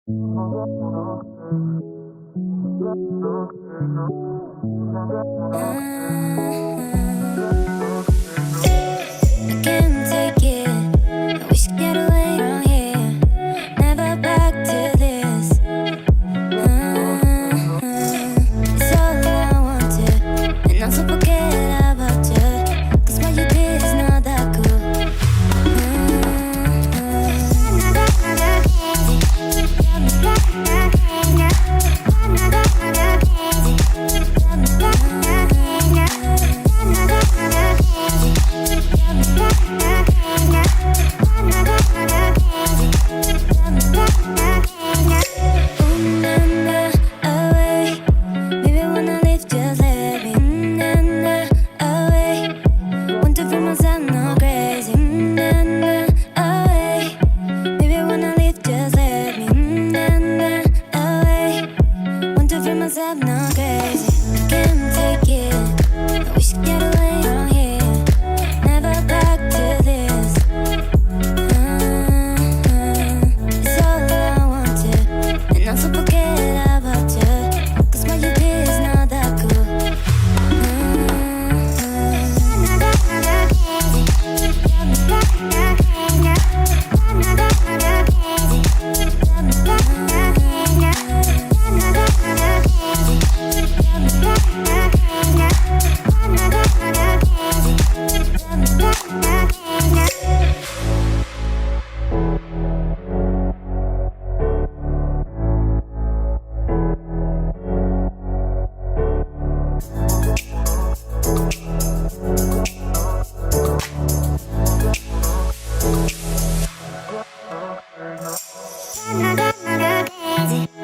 I can't take it. I wish I get away from here. Never back to this. It's all I wanted, and also forget about you. 'Cause what you did is not that cool. I'm not crazy. I can't take it. I wish I could get away from here. Never back to this. It's all I wanted, and also forget about you. 'Cause what you did is not that cool. Crazy.